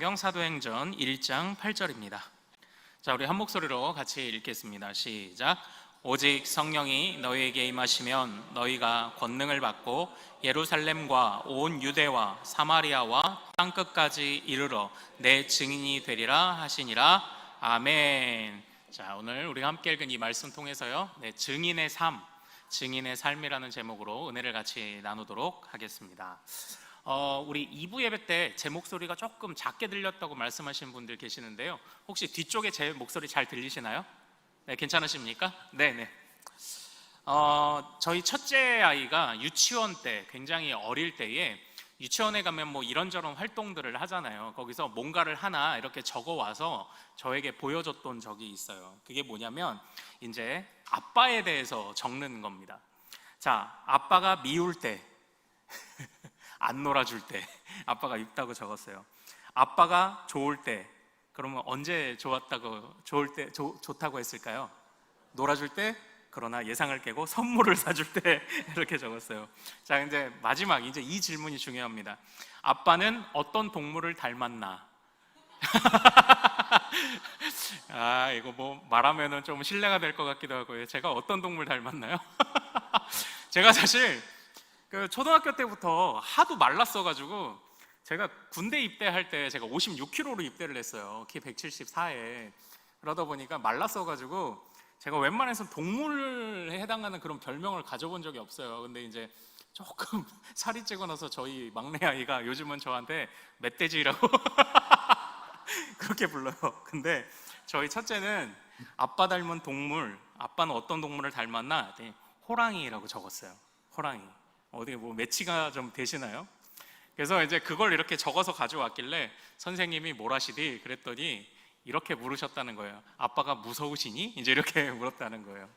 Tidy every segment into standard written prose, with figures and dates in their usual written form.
성경 사도행전 1장 8절입니다. 자, 우리 한 목소리로 같이 읽겠습니다. 시작. 오직 성령이 너희에게 임하시면 너희가 권능을 받고 예루살렘과 온 유대와 사마리아와 땅끝까지 이르러 내 증인이 되리라 하시니라. 아멘. 자, 오늘 우리가 함께 읽은 이 말씀 통해서요, 증인의 삶, 증인의 삶이라는 제목으로 은혜를 같이 나누도록 하겠습니다. 우리 2부 예배 때 제 목소리가 조금 작게 들렸다고 말씀하시는 분들 계시는데요, 혹시 뒤쪽에 제 목소리 잘 들리시나요? 네, 괜찮으십니까? 네네. 저희 첫째 아이가 유치원 때, 굉장히 어릴 때에 유치원에 가면 뭐 이런저런 활동들을 하잖아요. 거기서 뭔가를 하나 이렇게 적어와서 저에게 보여줬던 적이 있어요. 그게 뭐냐면 이제 아빠에 대해서 적는 겁니다. 자, 아빠가 미울 때 안 놀아줄 때 아빠가 있다고 적었어요. 아빠가 좋을 때, 그러면 언제 좋다고 했을까요? 놀아줄 때, 그러나 예상을 깨고 선물을 사줄 때 이렇게 적었어요. 자, 이제 마지막, 이제 이 질문이 중요합니다. 아빠는 어떤 동물을 닮았나? 이거 뭐 말하면은 좀 신뢰가 될 것 같기도 하고요. 제가 어떤 동물 닮았나요? 제가 사실 초등학교 때부터 하도 말랐어가지고, 제가 군대 입대할 때 제가 56kg로 입대를 했어요. 키 174에. 그러다 보니까 말랐어가지고 제가 웬만해서 동물에 해당하는 그런 별명을 가져본 적이 없어요. 근데 이제 조금 살이 찌고 나서 저희 막내 아이가 요즘은 저한테 멧돼지라고 그렇게 불러요. 근데 저희 첫째는 아빠 닮은 동물, 아빠는 어떤 동물을 닮았나? 호랑이라고 적었어요. 호랑이. 어디 뭐 매치가 좀 되시나요? 그래서 이제 그걸 이렇게 적어서 가져왔길래 선생님이 뭘 하시디? 그랬더니 이렇게 물으셨다는 거예요. 아빠가 무서우시니? 이제 이렇게 물었다는 거예요.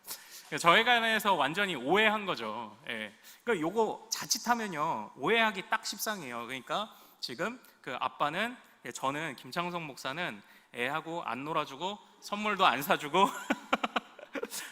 저에 관해서 완전히 오해한 거죠. 예. 그러니까 요거 자칫하면요, 오해하기 딱 십상이에요. 그러니까 지금 그 아빠는, 저는 김창성 목사는 애하고 안 놀아주고 선물도 안 사주고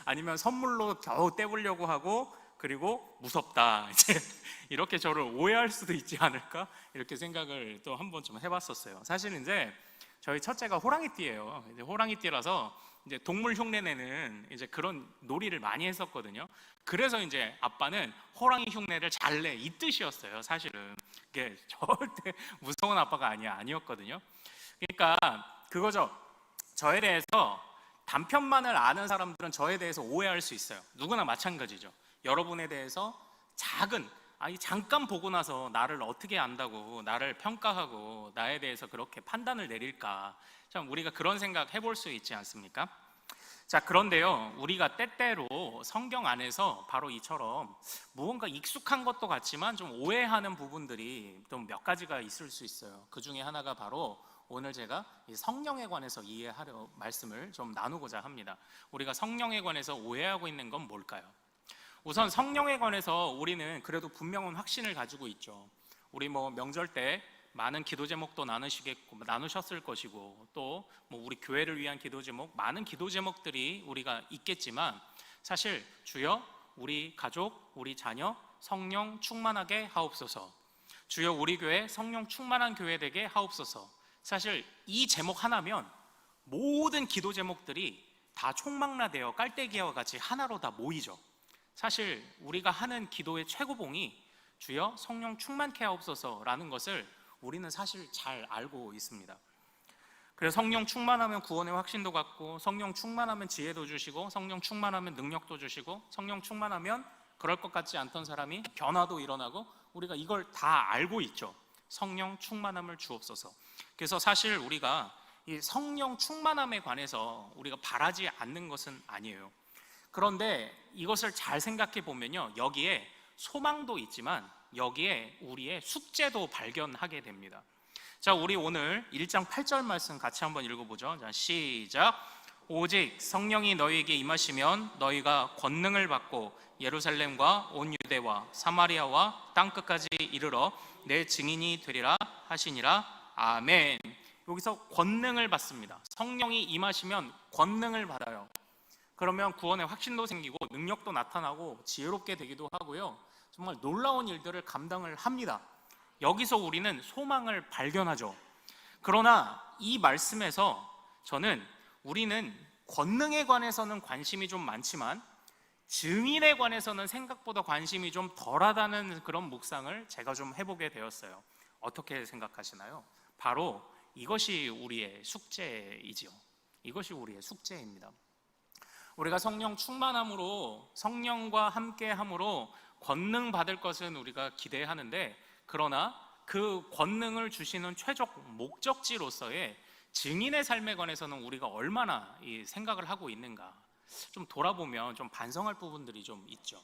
아니면 선물로 겨우 떼보려고 하고, 그리고 무섭다, 이제 이렇게 저를 오해할 수도 있지 않을까, 이렇게 생각을 또 한번 좀 해봤었어요. 사실 이제 저희 첫째가 호랑이띠예요. 이제 호랑이띠라서 이제 동물 흉내내는 이제 그런 놀이를 많이 했었거든요. 그래서 이제 아빠는 호랑이 흉내를 잘 내, 이 뜻이었어요. 사실은 이게 절대 무서운 아빠가 아니었거든요. 그러니까 그거죠. 저에 대해서 단편만을 아는 사람들은 저에 대해서 오해할 수 있어요. 누구나 마찬가지죠. 여러분에 대해서 잠깐 보고 나서 나를 어떻게 안다고 나를 평가하고 나에 대해서 그렇게 판단을 내릴까, 참 우리가 그런 생각 해볼 수 있지 않습니까? 자, 그런데요, 우리가 때때로 성경 안에서 바로 이처럼 무언가 익숙한 것도 같지만 좀 오해하는 부분들이 좀 몇 가지가 있을 수 있어요. 그 중에 하나가 바로 오늘 제가 성령에 관해서 이해하려 말씀을 좀 나누고자 합니다. 우리가 성령에 관해서 오해하고 있는 건 뭘까요? 우선 성령에 관해서 우리는 그래도 분명한 확신을 가지고 있죠. 우리 뭐 명절 때 많은 기도 제목도 나누셨을 것이고, 또 뭐 우리 교회를 위한 기도 제목, 많은 기도 제목들이 우리가 있겠지만, 사실 주여 우리 가족, 우리 자녀 성령 충만하게 하옵소서, 주여 우리 교회 성령 충만한 교회 되게 하옵소서, 사실 이 제목 하나면 모든 기도 제목들이 다 총망라되어 깔때기와 같이 하나로 다 모이죠. 사실 우리가 하는 기도의 최고봉이 주여 성령 충만케 하옵소서라는 것을 우리는 사실 잘 알고 있습니다. 그래서 성령 충만하면 구원의 확신도 갖고, 성령 충만하면 지혜도 주시고, 성령 충만하면 능력도 주시고, 성령 충만하면 그럴 것 같지 않던 사람이 변화도 일어나고, 우리가 이걸 다 알고 있죠. 성령 충만함을 주옵소서. 그래서 사실 우리가 이 성령 충만함에 관해서 우리가 바라지 않는 것은 아니에요. 그런데 이것을 잘 생각해 보면요, 여기에 소망도 있지만 여기에 우리의 숙제도 발견하게 됩니다. 자, 우리 오늘 1장 8절 말씀 같이 한번 읽어보죠. 자, 시작. 오직 성령이 너희에게 임하시면 너희가 권능을 받고 예루살렘과 온 유대와 사마리아와 땅끝까지 이르러 내 증인이 되리라 하시니라. 아멘. 여기서 권능을 받습니다. 성령이 임하시면 권능을 받아요. 그러면 구원의 확신도 생기고 능력도 나타나고 지혜롭게 되기도 하고요, 정말 놀라운 일들을 감당을 합니다. 여기서 우리는 소망을 발견하죠. 그러나 이 말씀에서 저는 우리는 권능에 관해서는 관심이 좀 많지만 증인에 관해서는 생각보다 관심이 좀 덜하다는 그런 묵상을 제가 좀 해보게 되었어요. 어떻게 생각하시나요? 바로 이것이 우리의 숙제이지요. 이것이 우리의 숙제입니다. 우리가 성령 충만함으로, 성령과 함께함으로 권능 받을 것은 우리가 기대하는데, 그러나 그 권능을 주시는 최적 목적지로서의 증인의 삶에 관해서는 우리가 얼마나 이 생각을 하고 있는가, 좀 돌아보면 좀 반성할 부분들이 좀 있죠.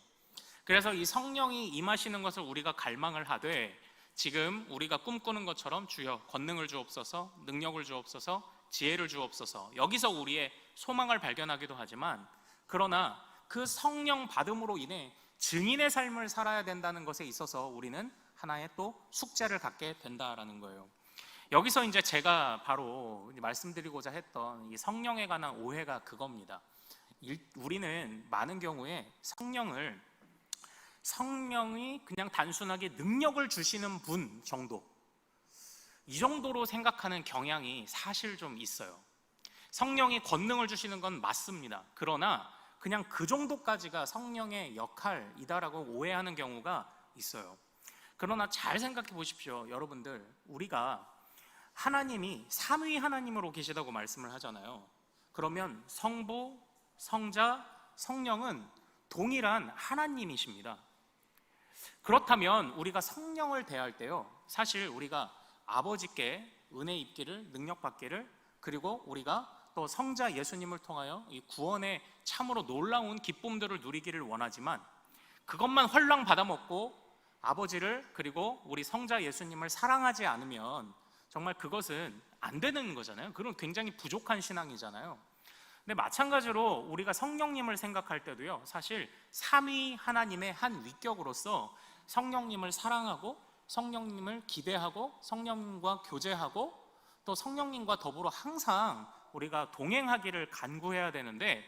그래서 이 성령이 임하시는 것을 우리가 갈망을 하되, 지금 우리가 꿈꾸는 것처럼 주여 권능을 주옵소서, 능력을 주옵소서, 지혜를 주옵소서, 여기서 우리의 소망을 발견하기도 하지만, 그러나 그 성령 받음으로 인해 증인의 삶을 살아야 된다는 것에 있어서 우리는 하나의 또 숙제를 갖게 된다라는 거예요. 여기서 이제 제가 바로 말씀드리고자 했던 이 성령에 관한 오해가 그겁니다. 우리는 많은 경우에 성령이 그냥 단순하게 능력을 주시는 분 정도, 이 정도로 생각하는 경향이 사실 좀 있어요. 성령이 권능을 주시는 건 맞습니다. 그러나 그냥 그 정도까지가 성령의 역할이다라고 오해하는 경우가 있어요. 그러나 잘 생각해 보십시오. 여러분들, 우리가 하나님이 삼위 하나님으로 계시다고 말씀을 하잖아요. 그러면 성부, 성자, 성령은 동일한 하나님이십니다. 그렇다면 우리가 성령을 대할 때요, 사실 우리가 아버지께 은혜 입기를, 능력 받기를, 그리고 우리가 또 성자 예수님을 통하여 이 구원의 참으로 놀라운 기쁨들을 누리기를 원하지만, 그것만 헐랑 받아먹고 아버지를, 그리고 우리 성자 예수님을 사랑하지 않으면 정말 그것은 안 되는 거잖아요. 그건 굉장히 부족한 신앙이잖아요. 근데 마찬가지로 우리가 성령님을 생각할 때도요, 사실 삼위 하나님의 한 위격으로서 성령님을 사랑하고, 성령님을 기대하고, 성령님과 교제하고, 또 성령님과 더불어 항상 우리가 동행하기를 간구해야 되는데,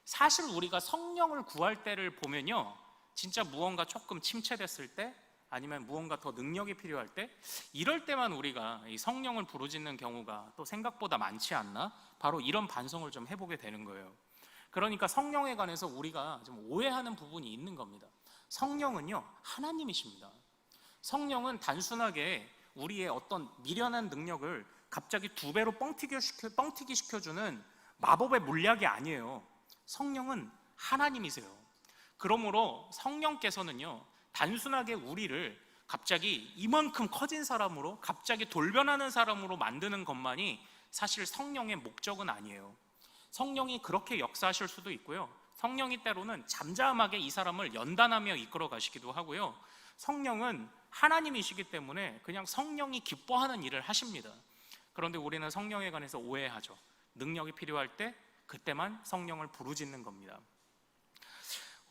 사실 우리가 성령을 구할 때를 보면요, 진짜 무언가 조금 침체됐을 때, 아니면 무언가 더 능력이 필요할 때, 이럴 때만 우리가 이 성령을 부르짖는 경우가 또 생각보다 많지 않나? 바로 이런 반성을 좀 해보게 되는 거예요. 그러니까 성령에 관해서 우리가 좀 오해하는 부분이 있는 겁니다. 성령은요, 하나님이십니다. 성령은 단순하게 우리의 어떤 미련한 능력을 갑자기 두 배로 뻥튀기 시켜주는 마법의 물약이 아니에요. 성령은 하나님이세요. 그러므로 성령께서는요, 단순하게 우리를 갑자기 이만큼 커진 사람으로, 갑자기 돌변하는 사람으로 만드는 것만이 사실 성령의 목적은 아니에요. 성령이 그렇게 역사하실 수도 있고요, 성령이 때로는 잠잠하게 이 사람을 연단하며 이끌어 가시기도 하고요, 성령은 하나님이시기 때문에 그냥 성령이 기뻐하는 일을 하십니다. 그런데 우리는 성령에 관해서 오해하죠. 능력이 필요할 때 그때만 성령을 부르짖는 겁니다.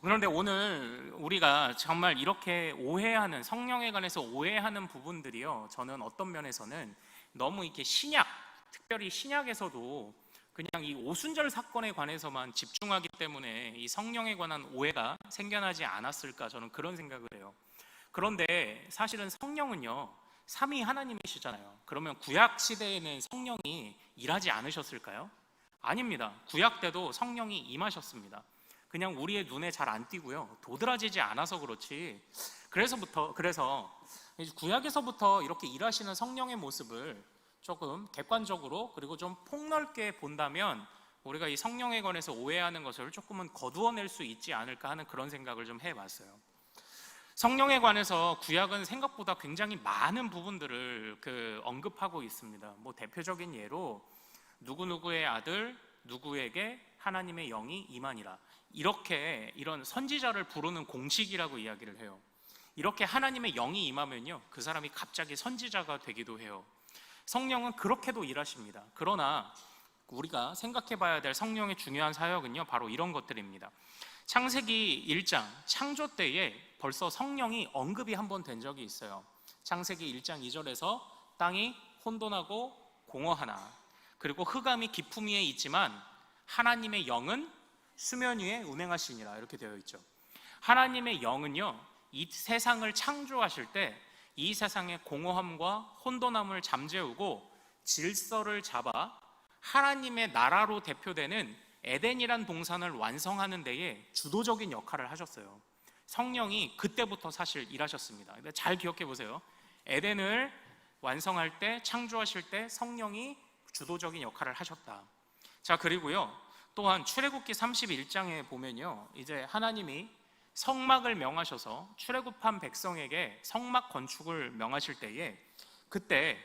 그런데 오늘 우리가 정말 이렇게 오해하는, 성령에 관해서 오해하는 부분들이요, 저는 어떤 면에서는 너무 이렇게 신약, 특별히 신약에서도 그냥 이 오순절 사건에 관해서만 집중하기 때문에 이 성령에 관한 오해가 생겨나지 않았을까, 저는 그런 생각을 해요. 그런데 사실은 성령은요, 삼위 하나님이시잖아요. 그러면 구약 시대에는 성령이 일하지 않으셨을까요? 아닙니다. 구약 때도 성령이 임하셨습니다. 그냥 우리의 눈에 잘 안 띄고요, 도드라지지 않아서 그렇지, 그래서 구약에서부터 이렇게 일하시는 성령의 모습을 조금 객관적으로, 그리고 좀 폭넓게 본다면 우리가 이 성령에 관해서 오해하는 것을 조금은 거두어낼 수 있지 않을까 하는 그런 생각을 좀 해봤어요. 성령에 관해서 구약은 생각보다 굉장히 많은 부분들을 언급하고 있습니다. 뭐 대표적인 예로 누구누구의 아들 누구에게 하나님의 영이 임하니라, 이렇게 이런 선지자를 부르는 공식이라고 이야기를 해요. 이렇게 하나님의 영이 임하면요, 그 사람이 갑자기 선지자가 되기도 해요. 성령은 그렇게도 일하십니다. 그러나 우리가 생각해 봐야 될 성령의 중요한 사역은요, 바로 이런 것들입니다. 창세기 1장 창조 때에 벌써 성령이 언급이 한 번 된 적이 있어요. 창세기 1장 2절에서 땅이 혼돈하고 공허하나, 그리고 흑암이 깊음 위에 있지만 하나님의 영은 수면 위에 운행하시니라, 이렇게 되어 있죠. 하나님의 영은요, 이 세상을 창조하실 때 이 세상의 공허함과 혼돈함을 잠재우고 질서를 잡아 하나님의 나라로 대표되는 에덴이란 동산을 완성하는 데에 주도적인 역할을 하셨어요. 성령이 그때부터 사실 일하셨습니다. 근데 잘 기억해 보세요. 에덴을 완성할 때, 창조하실 때 성령이 주도적인 역할을 하셨다. 자, 그리고요, 또한 출애굽기 31장에 보면요, 이제 하나님이 성막을 명하셔서 출애굽한 백성에게 성막 건축을 명하실 때에, 그때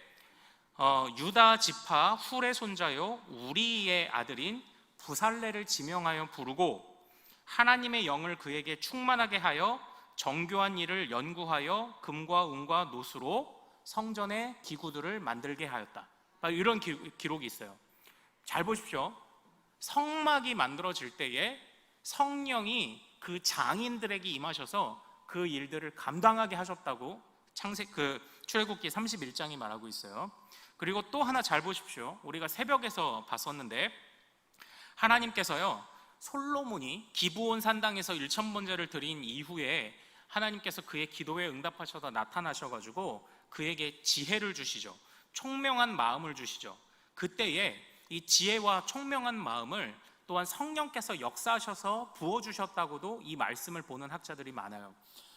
유다 지파 훌의 손자요 우리의 아들인 부살레를 지명하여 부르고 하나님의 영을 그에게 충만하게 하여 정교한 일을 연구하여 금과 은과 노수로 성전의 기구들을 만들게 하였다. 이런 기록이 있어요. 잘 보십시오. 성막이 만들어질 때에 성령이 그 장인들에게 임하셔서 그 일들을 감당하게 하셨다고 출애굽기 31장이 말하고 있어요. 그리고 또 하나 잘 보십시오. 우리가 새벽에서 봤었는데 하나님께서요, 솔로몬이 기브온 산당에서 1,000번제를 드린 이후에 하나님께서 그의 기도에 응답하셔서 나타나셔가지고 그에게 지혜를 주시죠. 총명한 마음을 주시죠. 그때에 이 지혜와 총명한 마음을 또한 성령께서 역사하셔서 부어주셨다고도 이 말씀을 보는 학자들이 많아요.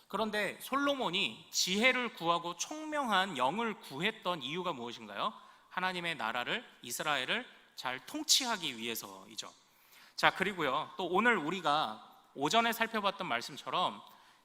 그런데 솔로몬이 지혜를 구하고 총명한 영을 구했던 이유가 무엇인가요? 하나님의 나라를, 이스라엘을 잘 통치하기 위해서이죠. 자, 그리고요, 또 오늘 우리가 오전에 살펴봤던 말씀처럼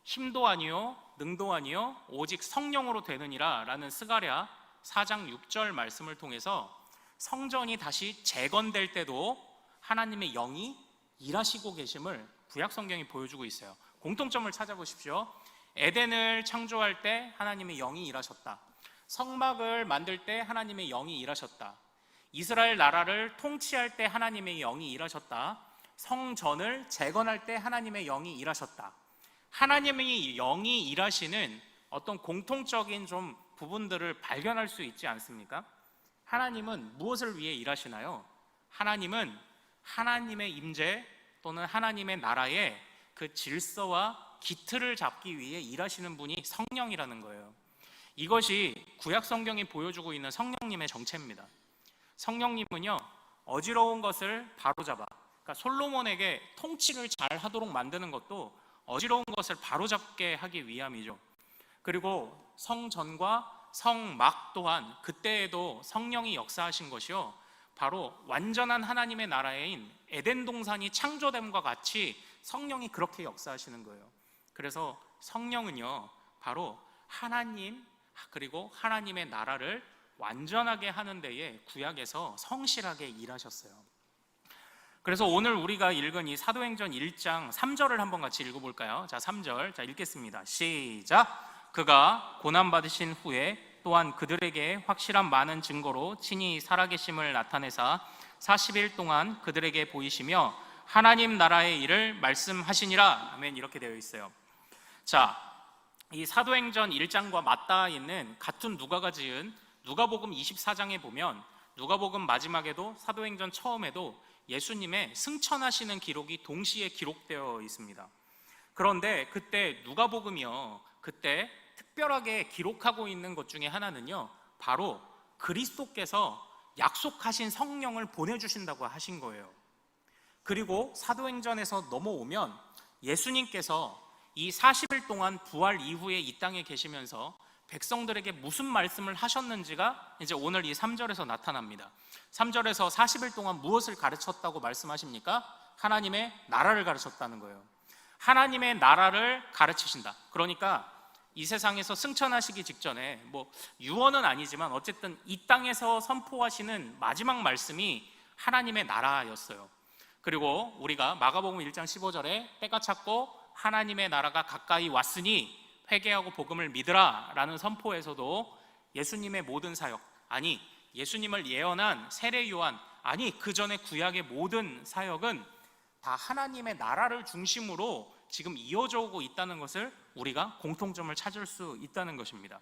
힘도 아니요 능도 아니요 오직 성령으로 되느니라 라는 스가랴 4장 6절 말씀을 통해서 성전이 다시 재건될 때도 하나님의 영이 일하시고 계심을 구약 성경이 보여주고 있어요. 공통점을 찾아보십시오. 에덴을 창조할 때 하나님의 영이 일하셨다. 성막을 만들 때 하나님의 영이 일하셨다. 이스라엘 나라를 통치할 때 하나님의 영이 일하셨다. 성전을 재건할 때 하나님의 영이 일하셨다. 하나님의 영이 일하시는 어떤 공통적인 좀 부분들을 발견할 수 있지 않습니까? 하나님은 무엇을 위해 일하시나요? 하나님은 하나님의 임재 또는 하나님의 나라의 그 질서와 기틀을 잡기 위해 일하시는 분이 성령이라는 거예요. 이것이 구약 성경이 보여주고 있는 성령님의 정체입니다. 성령님은요, 어지러운 것을 바로잡아, 그러니까 솔로몬에게 통치를 잘 하도록 만드는 것도 어지러운 것을 바로잡게 하기 위함이죠. 그리고 성전과 성막 또한 그때에도 성령이 역사하신 것이요, 바로 완전한 하나님의 나라인 에덴 동산이 창조됨과 같이 성령이 그렇게 역사하시는 거예요. 그래서 성령은요, 바로 하나님 그리고 하나님의 나라를 완전하게 하는 데에 구약에서 성실하게 일하셨어요. 그래서 오늘 우리가 읽은 이 사도행전 1장 3절을 한번 같이 읽어볼까요? 자, 3절. 자, 읽겠습니다. 시작. 그가 고난받으신 후에 또한 그들에게 확실한 많은 증거로 친히 살아계심을 나타내사 40일 동안 그들에게 보이시며 하나님 나라의 일을 말씀하시니라. 아멘. 이렇게 되어 있어요. 자, 이 사도행전 1장과 맞닿아 있는 같은 누가가 지은 누가복음 24장에 보면 누가복음 마지막에도 사도행전 처음에도 예수님의 승천하시는 기록이 동시에 기록되어 있습니다. 그런데 그때 누가복음이요, 그때 특별하게 기록하고 있는 것 중에 하나는요, 바로 그리스도께서 약속하신 성령을 보내주신다고 하신 거예요. 그리고 사도행전에서 넘어오면 예수님께서 이 40일 동안 부활 이후에 이 땅에 계시면서 백성들에게 무슨 말씀을 하셨는지가 이제 오늘 이 3절에서 나타납니다. 3절에서 40일 동안 무엇을 가르쳤다고 말씀하십니까? 하나님의 나라를 가르쳤다는 거예요. 하나님의 나라를 가르치신다. 그러니까 이 세상에서 승천하시기 직전에 유언은 아니지만 어쨌든 이 땅에서 선포하시는 마지막 말씀이 하나님의 나라였어요. 그리고 우리가 마가복음 1장 15절에 때가 찼고 하나님의 나라가 가까이 왔으니 회개하고 복음을 믿으라 라는 선포에서도 예수님의 모든 사역, 아니 예수님을 예언한 세례 요한, 아니 그 전에 구약의 모든 사역은 다 하나님의 나라를 중심으로 지금 이어져 오고 있다는 것을 우리가 공통점을 찾을 수 있다는 것입니다.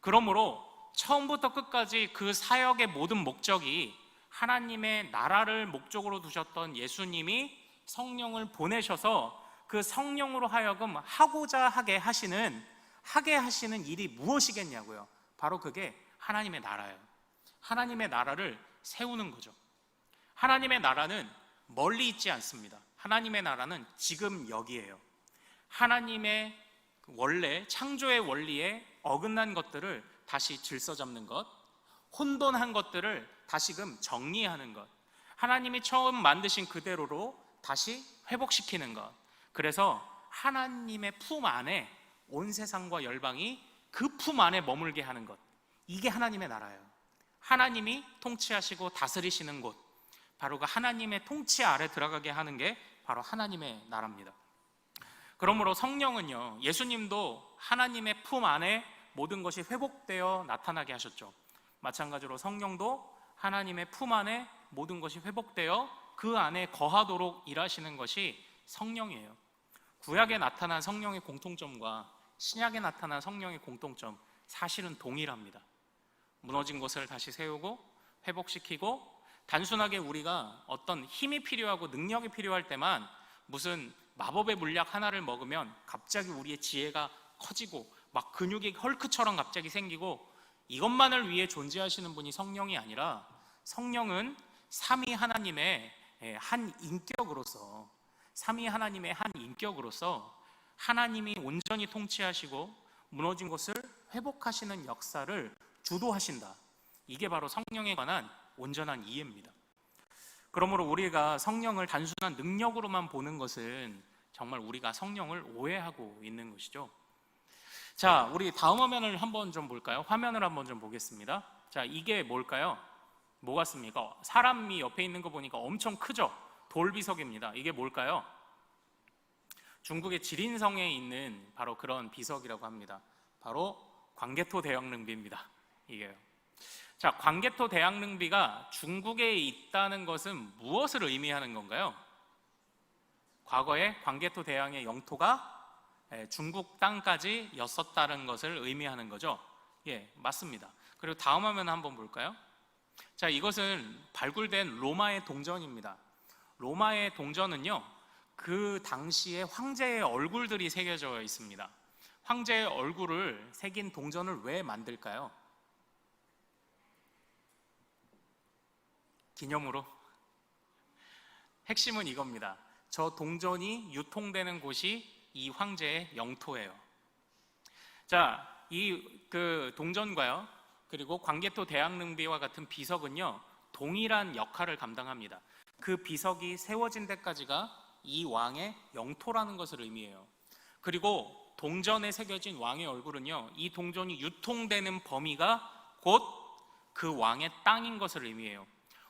그러므로 처음부터 끝까지 그 사역의 모든 목적이 하나님의 나라를 목적으로 두셨던 예수님이 성령을 보내셔서 그 성령으로 하여금 하고자 하게 하시는 일이 무엇이겠냐고요. 바로 그게 하나님의 나라예요. 하나님의 나라를 세우는 거죠. 하나님의 나라는 멀리 있지 않습니다. 하나님의 나라는 지금 여기에요. 하나님의 원래 창조의 원리에 어긋난 것들을 다시 질서 잡는 것, 혼돈한 것들을 다시금 정리하는 것, 하나님이 처음 만드신 그대로로 다시 회복시키는 것. 그래서 하나님의 품 안에 온 세상과 열방이 그 품 안에 머물게 하는 것, 이게 하나님의 나라예요. 하나님이 통치하시고 다스리시는 곳, 바로 그 하나님의 통치 아래 들어가게 하는 게 바로 하나님의 나라입니다. 그러므로 성령은요, 예수님도 하나님의 품 안에 모든 것이 회복되어 나타나게 하셨죠. 마찬가지로 성령도 하나님의 품 안에 모든 것이 회복되어 그 안에 거하도록 일하시는 것이 성령이에요. 구약에 나타난 성령의 공통점과 신약에 나타난 성령의 공통점, 사실은 동일합니다. 무너진 것을 다시 세우고 회복시키고, 단순하게 우리가 어떤 힘이 필요하고 능력이 필요할 때만 무슨 마법의 물약 하나를 먹으면 갑자기 우리의 지혜가 커지고 막 근육이 헐크처럼 갑자기 생기고, 이것만을 위해 존재하시는 분이 성령이 아니라, 성령은 삼위 하나님의 한 인격으로서, 삼위 하나님의 한 인격으로서 하나님이 온전히 통치하시고 무너진 것을 회복하시는 역사를 주도하신다. 이게 바로 성령에 관한 온전한 이해입니다. 그러므로 우리가 성령을 단순한 능력으로만 보는 것은 정말 우리가 성령을 오해하고 있는 것이죠. 자, 우리 다음 화면을 한번 좀 볼까요? 화면을 한번 좀 보겠습니다. 자, 이게 뭘까요? 뭐 같습니까? 사람이 옆에 있는 거 보니까 엄청 크죠? 돌비석입니다. 이게 뭘까요? 중국의 지린성에 있는 바로 그런 비석이라고 합니다. 바로 광개토 대왕릉비입니다. 이게요. 자, 광개토 대왕릉비가 중국에 있다는 것은 무엇을 의미하는 건가요? 과거에 광개토 대왕의 영토가 중국 땅까지 였었다는 것을 의미하는 거죠. 예, 맞습니다. 그리고 다음 화면 한번 볼까요? 자, 이것은 발굴된 로마의 동전입니다. 로마의 동전은요, 그 당시에 황제의 얼굴들이 새겨져 있습니다. 황제의 얼굴을 새긴 동전을 왜 만들까요? 기념으로? 핵심은 이겁니다. 저 동전이 유통되는 곳이 이 황제의 영토예요. 자, 그 동전과요, 그리고 광개토 대왕릉비와 같은 비석은요, 동일한 역할을 감당합니다. 그 비석이 세워진 데까지가 이 왕의 영토라는 것을 의미해요. 그리고 동전에 새겨진 왕의 얼굴은요, 이 동전이 유통되는 범위가 곧 그 왕의 땅인 것을 의미해요.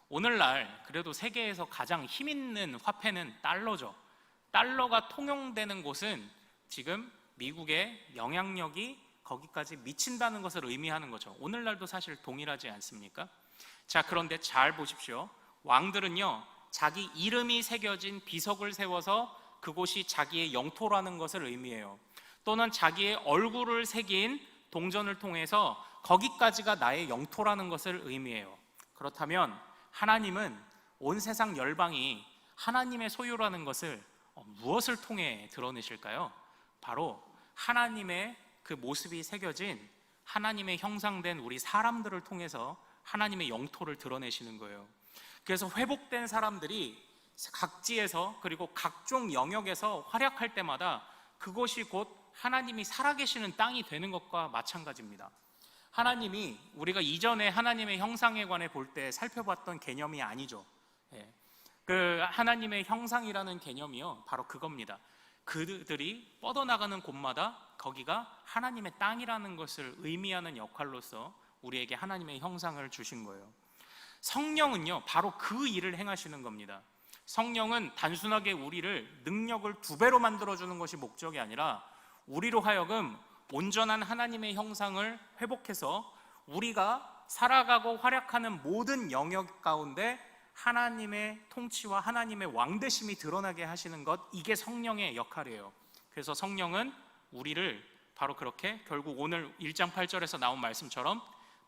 오늘날 그래도 세계에서 가장 힘 있는 화폐는 달러죠. 달러가 통용되는 곳은 지금 미국의 영향력이 거기까지 미친다는 것을 의미하는 거죠. 오늘날도 사실 동일하지 않습니까? 자, 그런데 잘 보십시오. 왕들은요, 자기 이름이 새겨진 비석을 세워서 그곳이 자기의 영토라는 것을 의미해요. 또는 자기의 얼굴을 새긴 동전을 통해서 거기까지가 나의 영토라는 것을 의미해요. 그렇다면 하나님은 온 세상 열방이 하나님의 소유라는 것을 무엇을 통해 드러내실까요? 바로 하나님의 그 모습이 새겨진, 하나님의 형상된 우리 사람들을 통해서 하나님의 영토를 드러내시는 거예요. 그래서 회복된 사람들이 각지에서, 그리고 각종 영역에서 활약할 때마다 그것이 곧 하나님이 살아계시는 땅이 되는 것과 마찬가지입니다. 하나님이, 우리가 이전에 하나님의 형상에 관해 볼 때 살펴봤던 개념이 아니죠. 그 하나님의 형상이라는 개념이요, 바로 그겁니다. 그들이 뻗어나가는 곳마다 거기가 하나님의 땅이라는 것을 의미하는 역할로서 우리에게 하나님의 형상을 주신 거예요. 성령은요, 바로 그 일을 행하시는 겁니다. 성령은 단순하게 우리를 능력을 2배로 만들어주는 것이 목적이 아니라, 우리로 하여금 온전한 하나님의 형상을 회복해서 우리가 살아가고 활약하는 모든 영역 가운데 하나님의 통치와 하나님의 왕되심이 드러나게 하시는 것, 이게 성령의 역할이에요. 그래서 성령은 우리를 바로 그렇게, 결국 오늘 1장 8절에서 나온 말씀처럼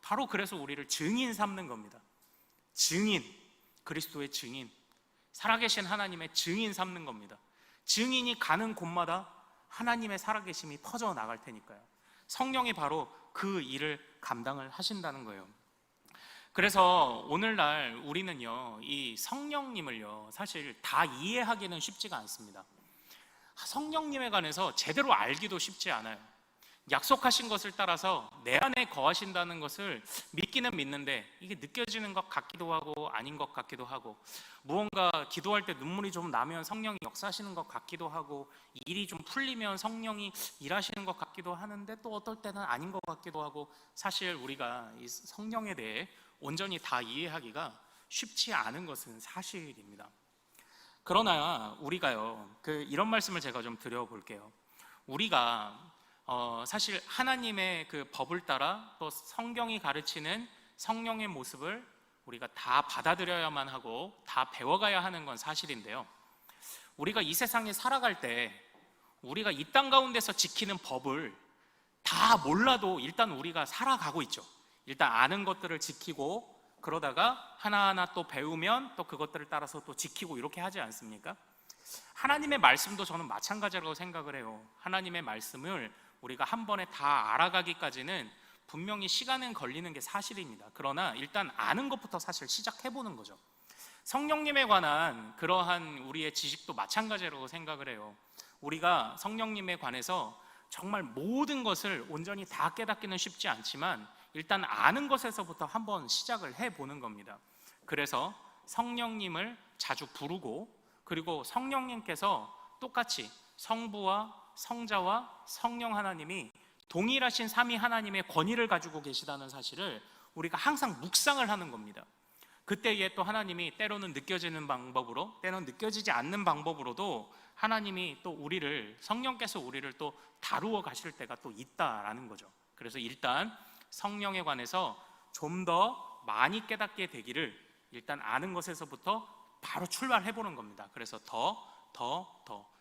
바로 그래서 우리를 증인 삼는 겁니다. 증인, 그리스도의 증인, 살아계신 하나님의 증인 삼는 겁니다. 증인이 가는 곳마다 하나님의 살아계심이 퍼져나갈 테니까요. 성령이 바로 그 일을 감당을 하신다는 거예요. 그래서 오늘날 우리는요, 이 성령님을요, 사실 다 이해하기는 쉽지가 않습니다. 성령님에 관해서 제대로 알기도 쉽지 않아요. 약속하신 것을 따라서 내 안에 거하신다는 것을 믿기는 믿는데 이게 느껴지는 것 같기도 하고 아닌 것 같기도 하고, 무언가 기도할 때 눈물이 좀 나면 성령이 역사하시는 것 같기도 하고, 일이 좀 풀리면 성령이 일하시는 것 같기도 하는데 또 어떨 때는 아닌 것 같기도 하고, 사실 우리가 이 성령에 대해 온전히 다 이해하기가 쉽지 않은 것은 사실입니다. 그러나 우리가요, 이런 말씀을 제가 좀 드려볼게요. 우리가 사실 하나님의 그 법을 따라 또 성경이 가르치는 성령의 모습을 우리가 다 받아들여야만 하고 다 배워가야 하는 건 사실인데요, 우리가 이 세상에 살아갈 때 우리가 이 땅 가운데서 지키는 법을 다 몰라도 일단 우리가 살아가고 있죠. 일단 아는 것들을 지키고, 그러다가 하나하나 또 배우면 또 그것들을 따라서 또 지키고, 이렇게 하지 않습니까? 하나님의 말씀도 저는 마찬가지라고 생각을 해요. 하나님의 말씀을 우리가 한 번에 다 알아가기까지는 분명히 시간은 걸리는 게 사실입니다. 그러나 일단 아는 것부터 사실 시작해보는 거죠. 성령님에 관한 그러한 우리의 지식도 마찬가지라고 생각을 해요. 우리가 성령님에 관해서 정말 모든 것을 온전히 다 깨닫기는 쉽지 않지만 일단 아는 것에서부터 한번 시작을 해보는 겁니다. 그래서 성령님을 자주 부르고, 그리고 성령님께서 똑같이 성부와 성자와 성령 하나님이 동일하신 삼위 하나님의 권위를 가지고 계시다는 사실을 우리가 항상 묵상을 하는 겁니다. 그때에 또 하나님이 때로는 느껴지는 방법으로, 때로는 느껴지지 않는 방법으로도 하나님이 또 우리를, 성령께서 우리를 또 다루어 가실 때가 또 있다라는 거죠. 그래서 일단 성령에 관해서 좀 더 많이 깨닫게 되기를 일단 아는 것에서부터 바로 출발해보는 겁니다. 그래서 더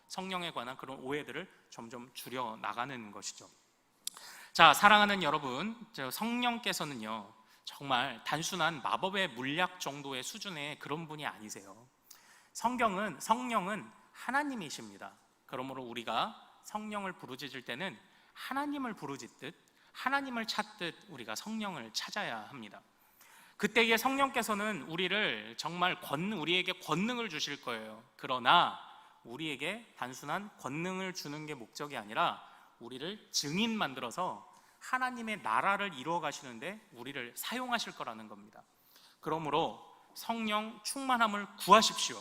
성령에 관한 그런 오해들을 점점 줄여 나가는 것이죠. 자, 사랑하는 여러분, 성령께서는요, 정말 단순한 마법의 물약 정도의 수준의 그런 분이 아니세요. 성령은 하나님이십니다. 그러므로 우리가 성령을 부르짖을 때는 하나님을 부르짖듯, 하나님을 찾듯 우리가 성령을 찾아야 합니다. 그때에 성령께서는 우리를 정말 우리에게 권능을 주실 거예요. 그러나 우리에게 단순한 권능을 주는 게 목적이 아니라 우리를 증인 만들어서 하나님의 나라를 이루어 가시는데 우리를 사용하실 거라는 겁니다. 그러므로 성령 충만함을 구하십시오.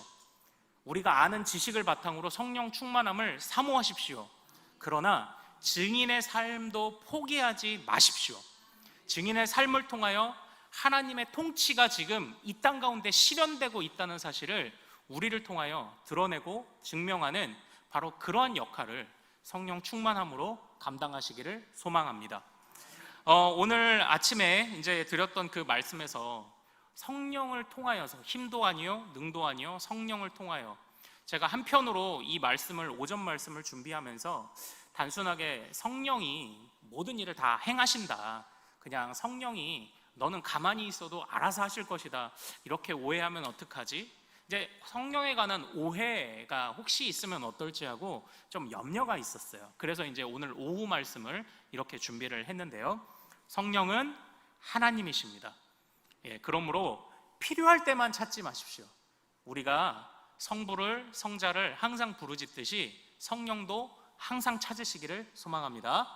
우리가 아는 지식을 바탕으로 성령 충만함을 사모하십시오. 그러나 증인의 삶도 포기하지 마십시오. 증인의 삶을 통하여 하나님의 통치가 지금 이 땅 가운데 실현되고 있다는 사실을 우리를 통하여 드러내고 증명하는 바로 그러한 역할을 성령 충만함으로 감당하시기를 소망합니다. 오늘 아침에 이제 드렸던 그 말씀에서 성령을 통하여서, 힘도 아니요 능도 아니요 성령을 통하여, 제가 한편으로 이 말씀을, 오전 말씀을 준비하면서 단순하게 성령이 모든 일을 다 행하신다, 그냥 성령이 너는 가만히 있어도 알아서 하실 것이다, 이렇게 오해하면 어떡하지? 이제 성령에 관한 오해가 혹시 있으면 어떨지 하고 좀 염려가 있었어요. 그래서 이제 오늘 오후 말씀을 이렇게 준비를 했는데요, 성령은 하나님이십니다. 그러므로 필요할 때만 찾지 마십시오. 우리가 성부를, 성자를 항상 부르짖듯이 성령도 항상 찾으시기를 소망합니다.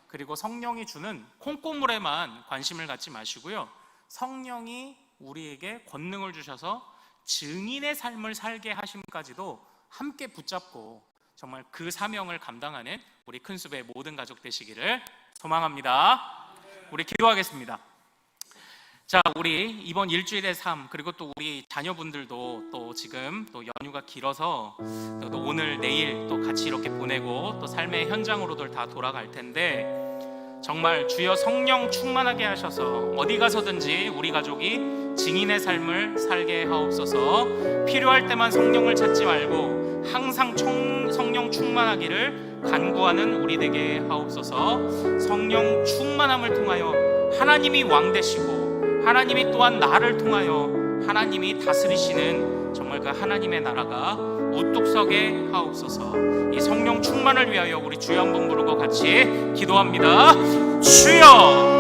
그리고 성령이 주는 콩고물에만 관심을 갖지 마시고요, 성령이 우리에게 권능을 주셔서 증인의 삶을 살게 하심까지도 함께 붙잡고 정말 그 사명을 감당하는 우리 큰숲의 모든 가족 되시기를 소망합니다. 우리 기도하겠습니다. 자, 우리 이번 일주일의 삶, 그리고 또 우리 자녀분들도 또 지금 또 연휴가 길어서 또 오늘 내일 또 같이 이렇게 보내고 또 삶의 현장으로들 다 돌아갈 텐데, 정말 주여 성령 충만하게 하셔서 어디 가서든지 우리 가족이 증인의 삶을 살게 하옵소서. 필요할 때만 성령을 찾지 말고 항상 성령 충만하기를 간구하는 우리 되게 하옵소서. 성령 충만함을 통하여 하나님이 왕 되시고, 하나님이 또한 나를 통하여 하나님이 다스리시는 정말 그 하나님의 나라가 우뚝 서게 하옵소서. 이 성령 충만을 위하여 우리 주여 한번 부르고 같이 기도합니다. 주여!